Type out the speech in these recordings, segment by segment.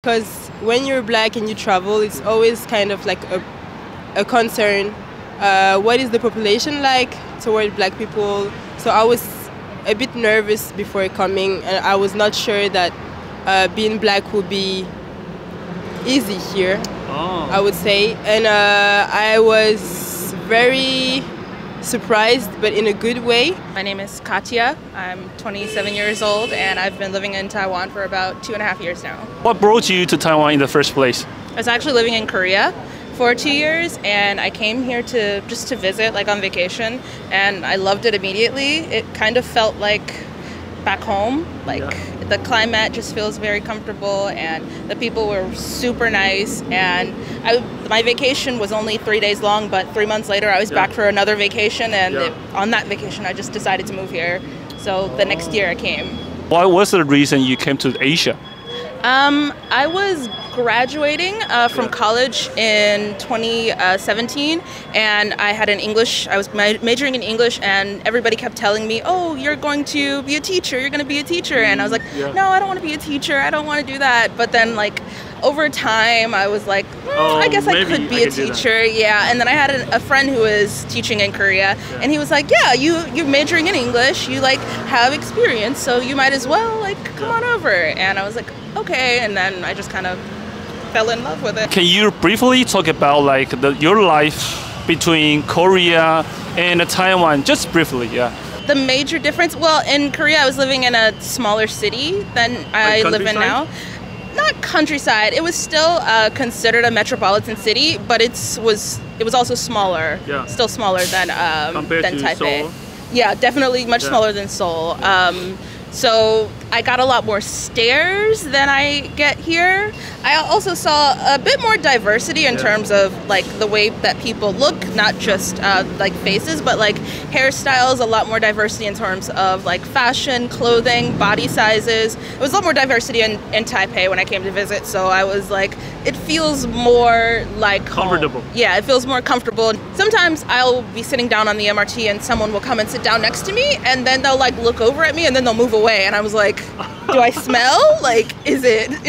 Because when you're black and you travel, it's always kind of like a concern. What is the population like toward black people? So I was a bit nervous before coming, and I was not sure that being black would be easy here, I would say. And I was very surprised, but in a good way. My name is Katya. I'm 27 years old, and I've been living in Taiwan for about 2.5 years now. What brought you to Taiwan in the first place? I was actually living in Korea for 2 years, and I came here just to visit, like on vacation, and I loved it immediately. It kind of felt like back home. The climate just feels very comfortable, and the people were super nice. And my vacation was only 3 days long, but 3 months later I was back for another vacation, and on that vacation I just decided to move here. So the next year I came. What was the reason you came to Asia? I was graduating from college in 2017, and I had I was majoring in English, and everybody kept telling me, oh, you're going to be a teacher, you're going to be a teacher. And I was like, no, I don't want to be a teacher, I don't want to do that. But then over time, I was like, I guess I could be a teacher. Yeah, and then I had a friend who was teaching in Korea, and he was like, yeah, you're majoring in English, you have experience, so you might as well come on over. And I was like, okay, and then I just kind of fell in love with it. Can you briefly talk about your life between Korea and Taiwan, just briefly? The major difference, well, in Korea I was living in a smaller city than I live in now. Not countryside. It was still considered a metropolitan city, but it was also smaller. Yeah. Still smaller than Taipei. Seoul? Yeah, definitely much smaller than Seoul. So I got a lot more stairs than I get here. I also saw a bit more diversity in terms of the way that people look, not just faces, but hairstyles. A lot more diversity in terms of fashion, clothing, body sizes. It was a lot more diversity in Taipei when I came to visit. So I was it feels more comfortable. Home. Yeah, it feels more comfortable. Sometimes I'll be sitting down on the MRT and someone will come and sit down next to me, and then they'll look over at me and then they'll move away, and I was like, do I smell? Is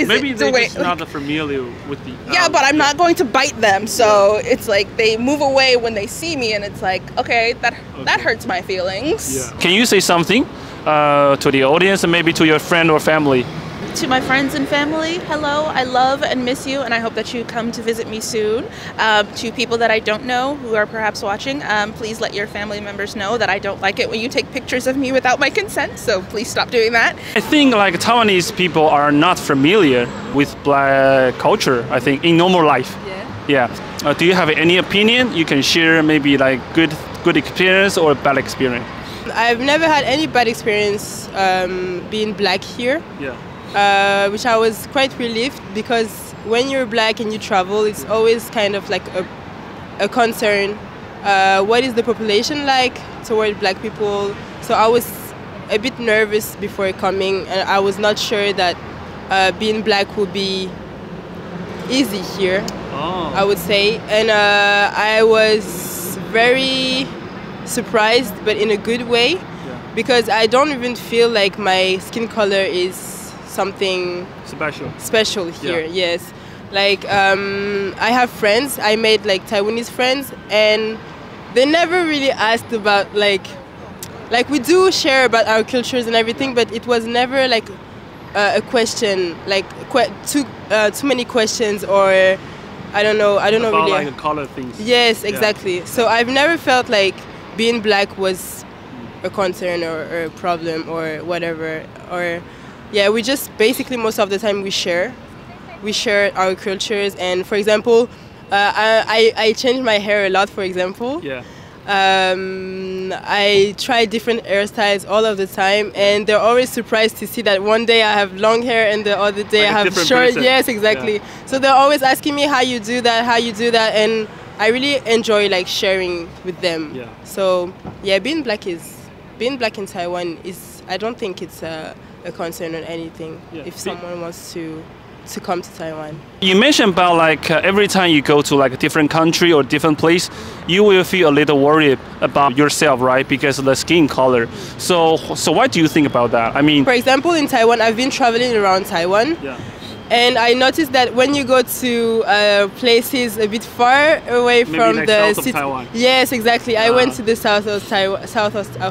maybe it they're just not familiar with the yeah, but I'm not going to bite them, so it's they move away when they see me, and it's okay, that hurts my feelings. Yeah. Can you say something to the audience and maybe to your friend or family? To my friends and family, hello, I love and miss you, and I hope that you come to visit me soon. To people that I don't know who are perhaps watching, please let your family members know that I don't like it when you take pictures of me without my consent, so please stop doing that. I think Taiwanese people are not familiar with black culture, I think, in normal life. Yeah. Do you have any opinion you can share, maybe good experience or bad experience? I've never had any bad experience being black here. Yeah. Which I was quite relieved, because when you're black and you travel, it's always kind of a concern. What is the population like toward black people? So I was a bit nervous before coming, and I was not sure that being black would be easy here, I would say. And I was very surprised, but in a good way, because I don't even feel like my skin color is something special here. Yes, I have friends, I made Taiwanese friends, and they never really asked about we do share about our cultures and everything, but it was never a question, too many questions, or I don't know about really color things. Yes, exactly. Yeah. So I've never felt being black was a concern or a problem or whatever, or yeah, we just basically most of the time we share our cultures. And for example, I change my hair a lot, for example. Yeah. I try different hairstyles all of the time, and they're always surprised to see that one day I have long hair and the other day I have short. Yes, exactly. Yeah. So they're always asking me how you do that, and I really enjoy sharing with them. Yeah. So yeah, being black in Taiwan is, I don't think it's a concern or anything, if someone wants to come to Taiwan. You mentioned about every time you go to a different country or different place, you will feel a little worried about yourself, right? Because of the skin color. So what do you think about that? I mean, for example, in Taiwan, I've been traveling around Taiwan. Yeah. And I noticed that when you go to places a bit far away Maybe from like the south of city, Taiwan. yes, exactly. I went to the south of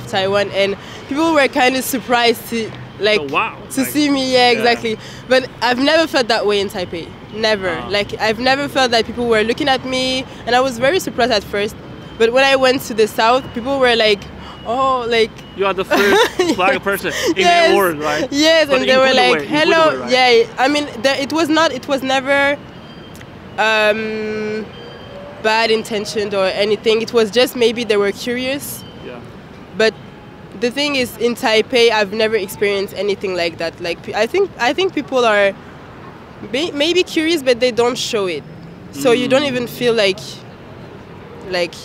Taiwan, and people were kind of surprised to like Oh, wow. to Like, see me. Yeah, exactly. But I've never felt that way in Taipei. Never. Ah. Like I've never felt that people were looking at me, and I was very surprised at first. But when I went to the south, people were like, "Oh, like." You are the first black person in Yes, the world, right? Yes, But and in they were good like, way, in good "Hello." way, right? Yeah, I mean, it was never bad intentioned or anything. It was just maybe they were curious. Yeah. But the thing is, in Taipei, I've never experienced anything like that. Like I think people are maybe curious, but they don't show it. So you don't even feel like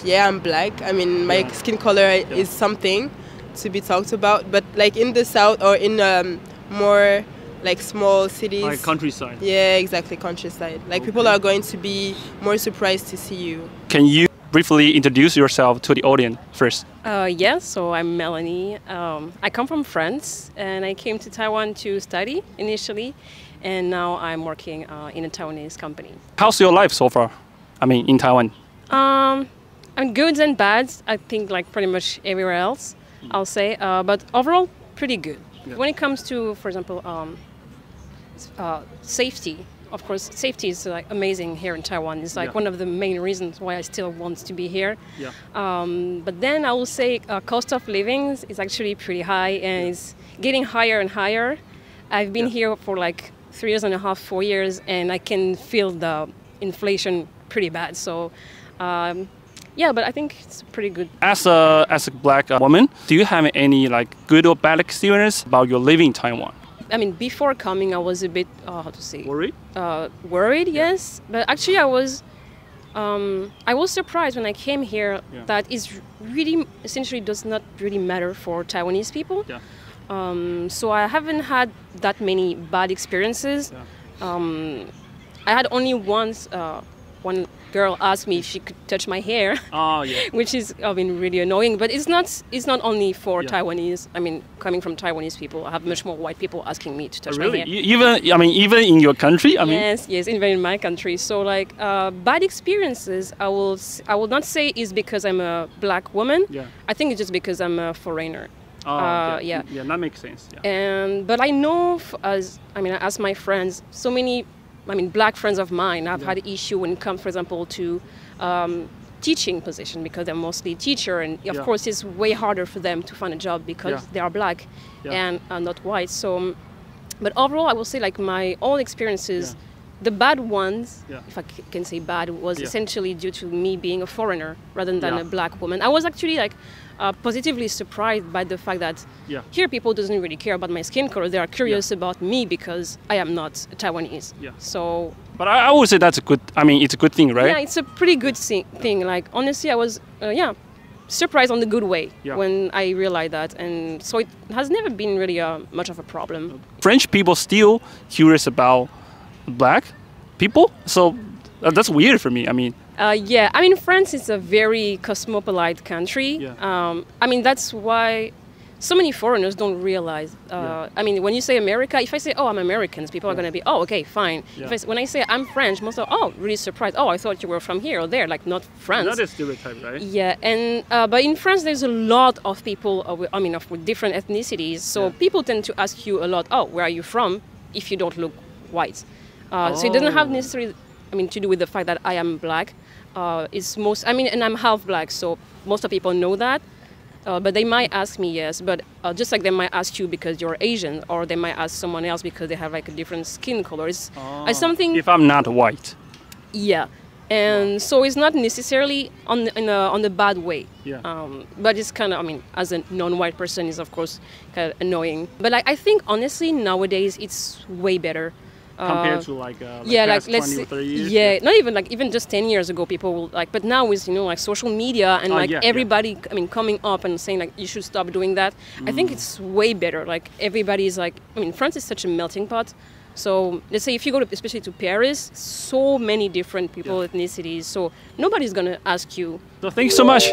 yeah, I'm black. I mean, my Yeah. skin color is something to be talked about. But like in the south or in more like small cities, Like countryside. yeah, exactly, countryside. Like people are going to be more surprised to see you. Can you briefly introduce yourself to the audience first? Yes, so I'm Melanie. I come from France and I came to Taiwan to study initially, and now I'm working in a Taiwanese company. How's your life so far? I mean, in Taiwan. I mean, goods and bads, I think, like pretty much everywhere else, I'll say, but overall, pretty good. Yeah. When it comes to, for example, safety, of course, safety is like amazing here in Taiwan. It's like Yeah. one of the main reasons why I still want to be here. Yeah. But then I will say cost of living is actually pretty high and it's getting higher and higher. I've been here for like 3 years and a half, 4 years, and I can feel the inflation pretty bad. So, yeah, but I think it's pretty good. As a black woman, do you have any like good or bad experience about your living in Taiwan? I mean, before coming, I was a bit, how to say, Worried? worried, yes. But actually, I was surprised when I came here that it's really, essentially does not really matter for Taiwanese people. Yeah. So I haven't had that many bad experiences. Yeah. I had only once, one girl asked me if she could touch my hair. Oh yeah. Which is, I mean, really annoying. But it's not only for Yeah. Taiwanese. I mean, coming from Taiwanese people, I have much more white people asking me to touch my Really? hair. Even in your country? I mean. Yes, even in my country. So like bad experiences, I will not say is because I'm a black woman. Yeah. I think it's just because I'm a foreigner. Oh, yeah. Yeah, that makes sense. Yeah. But I know, as my friends, so many, black friends of mine have had issue when it comes, for example, to teaching position because they're mostly teacher, and of course it's way harder for them to find a job because they are black and not white. So, but overall, I will say like my own experiences, the bad ones, if I can say bad, was essentially due to me being a foreigner rather than a black woman. I was actually like positively surprised by the fact that here people doesn't really care about my skin color. They are curious about me because I am not Taiwanese. Yeah. So. But I would say that's a good. I mean, it's a good thing, right? Yeah, it's a pretty good thing. Like honestly, I was surprised on the good way when I realized that, and so it has never been really much of a problem. French people still curious about black people, so that's weird for me. I mean. France is a very cosmopolite country. That's why so many foreigners don't realize. When you say America, if I say, "Oh, I'm American," people are going to be, "Oh, okay, fine." When I say I'm French, most are, "Oh, really surprised. Oh, I thought you were from here or there, like not France." That is stereotype, right? Yeah, and but in France, there's a lot of people. With different ethnicities, so people tend to ask you a lot. "Oh, where are you from?" If you don't look white, so it doesn't have necessarily. To do with the fact that I am black, and I'm half black, so most of people know that. But they might ask me, yes, but just like they might ask you because you're Asian, or they might ask someone else because they have like a different skin color. It's something. If I'm not white. Yeah, and so it's not necessarily on the bad way. Yeah. But it's kind of, as a non-white person, is of course kind of annoying. But I think honestly nowadays it's way better. Compared to let's 20 or 30 years? Yeah, not even just 10 years ago people will but now with social media and everybody coming up and saying like you should stop doing that. I think it's way better. Like everybody's like France is such a melting pot. So let's say if you go especially to Paris, so many different people, ethnicities, so nobody's gonna ask you. So thanks so much.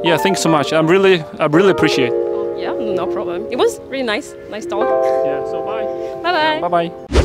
Yeah, thanks so much. I really appreciate. Yeah, no problem. It was really nice talk. Yeah, so bye. Bye bye. Bye bye.